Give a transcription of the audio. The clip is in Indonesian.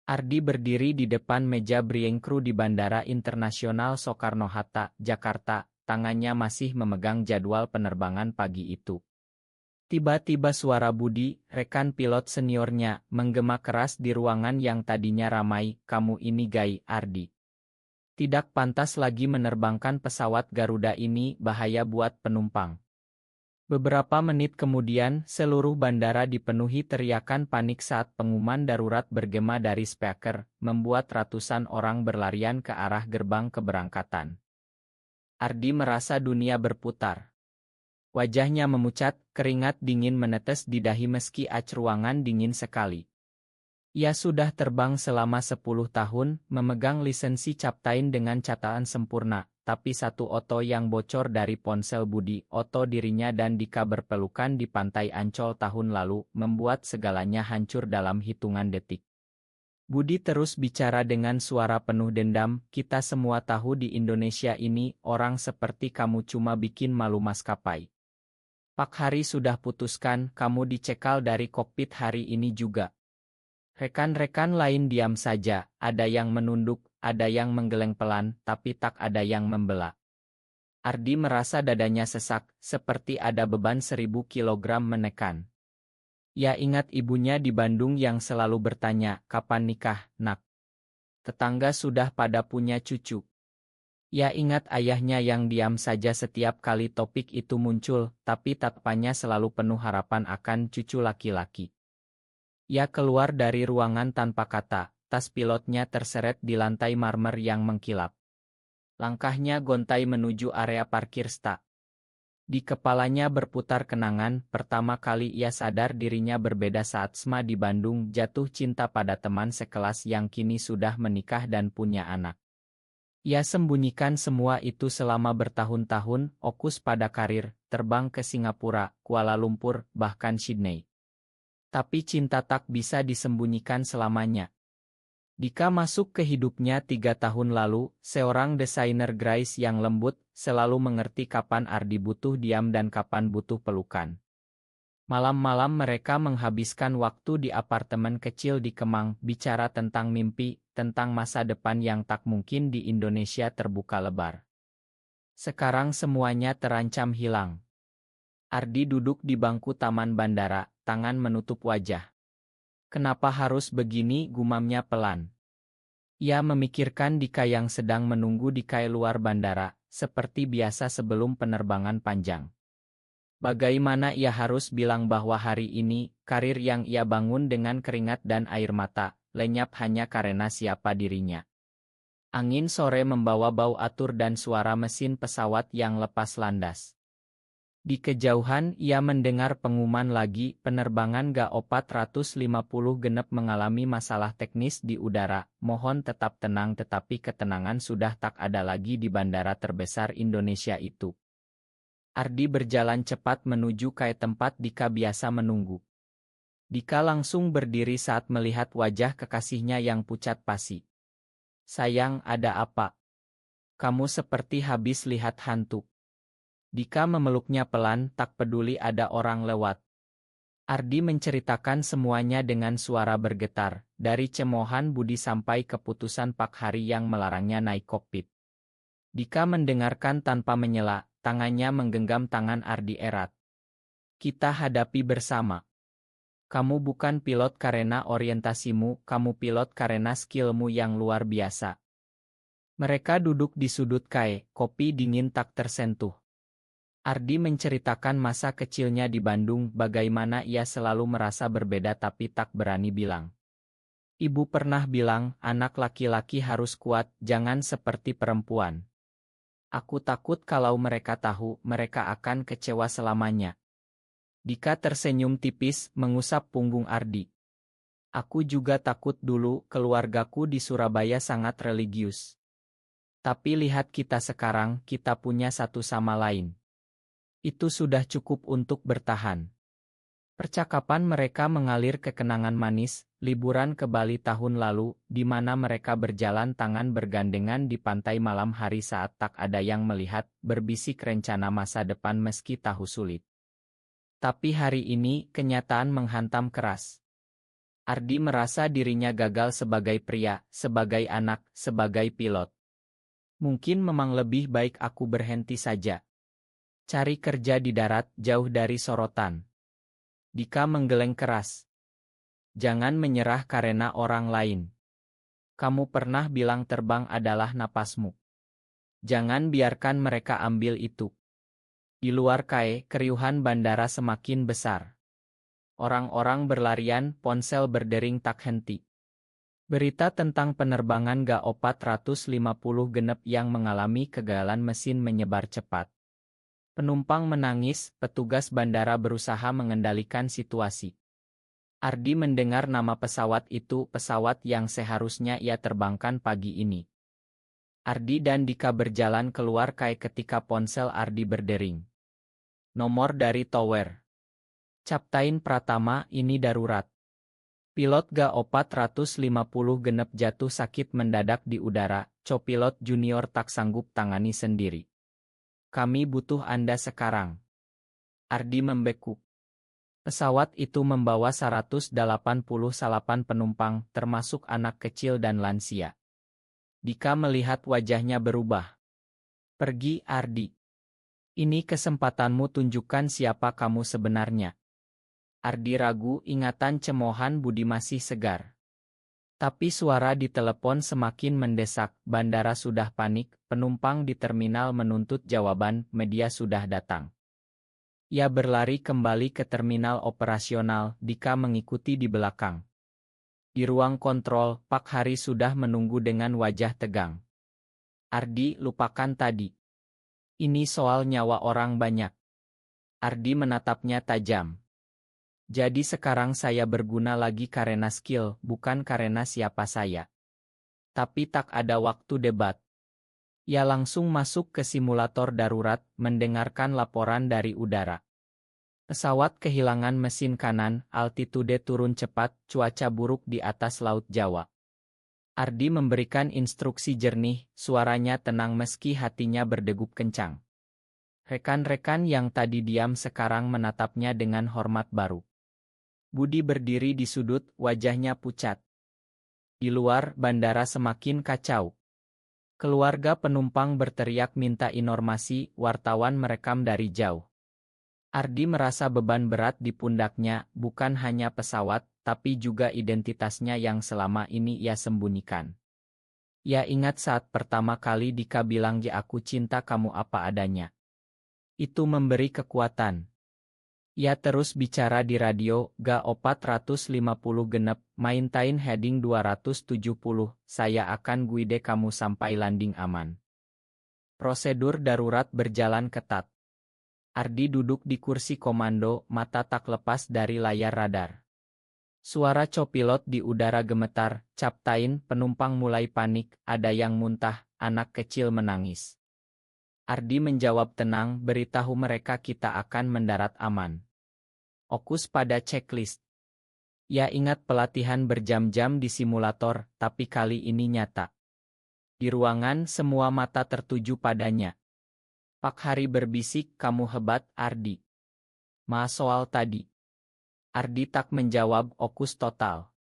Ardi berdiri di depan meja briefing kru di Bandara Internasional Soekarno-Hatta, Jakarta, tangannya masih memegang jadwal penerbangan pagi itu. Tiba-tiba suara Budi, rekan pilot seniornya, menggema keras di ruangan yang tadinya ramai, "Kamu ini gay, Ardi. Tidak pantas lagi menerbangkan pesawat Garuda ini, bahaya buat penumpang." Beberapa menit kemudian, seluruh bandara dipenuhi teriakan panik saat pengumuman darurat bergema dari speaker, membuat ratusan orang berlarian ke arah gerbang keberangkatan. Ardi merasa dunia berputar. Wajahnya memucat, keringat dingin menetes di dahi meski ac ruangan dingin sekali. Ia sudah terbang selama 10 tahun, memegang lisensi Captain dengan catatan sempurna, tapi satu oto yang bocor dari ponsel Budi, oto dirinya dan Dika berpelukan di pantai Ancol tahun lalu, membuat segalanya hancur dalam hitungan detik. Budi terus bicara dengan suara penuh dendam, "Kita semua tahu di Indonesia ini, orang seperti kamu cuma bikin malu maskapai. Pak Hari sudah putuskan, kamu dicekal dari kokpit hari ini juga." Rekan-rekan lain diam saja, ada yang menunduk, ada yang menggeleng pelan, tapi tak ada yang membela. Ardi merasa dadanya sesak, seperti ada beban 1000 kilogram menekan. Ia ingat ibunya di Bandung yang selalu bertanya, "Kapan nikah, nak? Tetangga sudah pada punya cucu." Ia ingat ayahnya yang diam saja setiap kali topik itu muncul, tapi tatapannya selalu penuh harapan akan cucu laki-laki. Ia keluar dari ruangan tanpa kata, tas pilotnya terseret di lantai marmer yang mengkilap. Langkahnya gontai menuju area parkir sta. Di kepalanya berputar kenangan, pertama kali ia sadar dirinya berbeda saat SMA di Bandung jatuh cinta pada teman sekelas yang kini sudah menikah dan punya anak. Ia sembunyikan semua itu selama bertahun-tahun, fokus pada karir, terbang ke Singapura, Kuala Lumpur, bahkan Sydney. Tapi cinta tak bisa disembunyikan selamanya. Dika masuk ke hidupnya 3 tahun lalu, seorang desainer Grace yang lembut, selalu mengerti kapan Ardi butuh diam dan kapan butuh pelukan. Malam-malam mereka menghabiskan waktu di apartemen kecil di Kemang, bicara tentang mimpi, tentang masa depan yang tak mungkin di Indonesia terbuka lebar. Sekarang semuanya terancam hilang. Ardi duduk di bangku taman bandara, tangan menutup wajah. "Kenapa harus begini?" gumamnya pelan. Ia memikirkan Dika yang sedang menunggu di kai luar bandara, seperti biasa sebelum penerbangan panjang. Bagaimana ia harus bilang bahwa hari ini, karir yang ia bangun dengan keringat dan air mata, lenyap hanya karena siapa dirinya. Angin sore membawa bau atur dan suara mesin pesawat yang lepas landas. Di kejauhan ia mendengar pengumuman lagi, penerbangan GA450 genep mengalami masalah teknis di udara, mohon tetap tenang, tetapi ketenangan sudah tak ada lagi di bandara terbesar Indonesia itu. Ardi berjalan cepat menuju ke tempat Dika biasa menunggu. Dika langsung berdiri saat melihat wajah kekasihnya yang pucat pasi. "Sayang, ada apa? Kamu seperti habis lihat hantu." Dika memeluknya pelan, tak peduli ada orang lewat. Ardi menceritakan semuanya dengan suara bergetar, dari cemoohan Budi sampai keputusan Pak Hari yang melarangnya naik kokpit. Dika mendengarkan tanpa menyela, tangannya menggenggam tangan Ardi erat. "Kita hadapi bersama. Kamu bukan pilot karena orientasimu, kamu pilot karena skillmu yang luar biasa." Mereka duduk di sudut kai, kopi dingin tak tersentuh. Ardi menceritakan masa kecilnya di Bandung, bagaimana ia selalu merasa berbeda tapi tak berani bilang. Ibu pernah bilang, anak laki-laki harus kuat, jangan seperti perempuan. Aku takut kalau mereka tahu, mereka akan kecewa selamanya. Dika tersenyum tipis, mengusap punggung Ardi. Aku juga takut dulu, keluargaku di Surabaya sangat religius. Tapi lihat kita sekarang, kita punya satu sama lain. Itu sudah cukup untuk bertahan. Percakapan mereka mengalir ke kenangan manis, liburan ke Bali tahun lalu, di mana mereka berjalan tangan bergandengan di pantai malam hari saat tak ada yang melihat, berbisik rencana masa depan meski tahu sulit. Tapi hari ini, kenyataan menghantam keras. Ardi merasa dirinya gagal sebagai pria, sebagai anak, sebagai pilot. Mungkin memang lebih baik aku berhenti saja. Cari kerja di darat, jauh dari sorotan. Dika menggeleng keras. Jangan menyerah karena orang lain. Kamu pernah bilang terbang adalah napasmu. Jangan biarkan mereka ambil itu. Di luar KAE, keriuhan bandara semakin besar. Orang-orang berlarian, ponsel berdering tak henti. Berita tentang penerbangan GA450 genep yang mengalami kegagalan mesin menyebar cepat. Penumpang menangis, petugas bandara berusaha mengendalikan situasi. Ardi mendengar nama pesawat itu, pesawat yang seharusnya ia terbangkan pagi ini. Ardi dan Dika berjalan keluar KAE ketika ponsel Ardi berdering. Nomor dari tower. Captain Pratama, ini darurat. Pilot GA450 genep jatuh sakit mendadak di udara, copilot junior tak sanggup tangani sendiri. Kami butuh Anda sekarang. Ardi membekuk. Pesawat itu membawa 188 penumpang, termasuk anak kecil dan lansia. Dika melihat wajahnya berubah. Pergi, Ardi. Ini kesempatanmu tunjukkan siapa kamu sebenarnya. Ardi ragu, ingatan cemohan Budi masih segar. Tapi suara di telepon semakin mendesak, bandara sudah panik, penumpang di terminal menuntut jawaban, media sudah datang. Ia berlari kembali ke terminal operasional, Dika mengikuti di belakang. Di ruang kontrol, Pak Hari sudah menunggu dengan wajah tegang. Ardi, lupakan tadi. Ini soal nyawa orang banyak. Ardi menatapnya tajam. Jadi sekarang saya berguna lagi karena skill, bukan karena siapa saya. Tapi tak ada waktu debat. Ia langsung masuk ke simulator darurat, mendengarkan laporan dari udara. Pesawat kehilangan mesin kanan, altitude turun cepat, cuaca buruk di atas Laut Jawa. Ardi memberikan instruksi jernih, suaranya tenang meski hatinya berdegup kencang. Rekan-rekan yang tadi diam sekarang menatapnya dengan hormat baru. Budi berdiri di sudut, wajahnya pucat. Di luar, bandara semakin kacau. Keluarga penumpang berteriak minta informasi, wartawan merekam dari jauh. Ardi merasa beban berat di pundaknya, bukan hanya pesawat, tapi juga identitasnya yang selama ini ia sembunyikan. Ia ingat saat pertama kali Dika bilang ya aku cinta kamu apa adanya. Itu memberi kekuatan. Ia terus bicara di radio, GA450 genep, maintain heading 270, saya akan guide kamu sampai landing aman. Prosedur darurat berjalan ketat. Ardi duduk di kursi komando, mata tak lepas dari layar radar. Suara copilot di udara gemetar, Captain, penumpang mulai panik, ada yang muntah, anak kecil menangis. Ardi menjawab tenang, beritahu mereka kita akan mendarat aman. Fokus pada checklist. Ia ingat pelatihan berjam-jam di simulator, tapi kali ini nyata. Di ruangan semua mata tertuju padanya. Pak Hari berbisik, kamu hebat, Ardi. Ma soal tadi. Ardi tak menjawab, fokus total.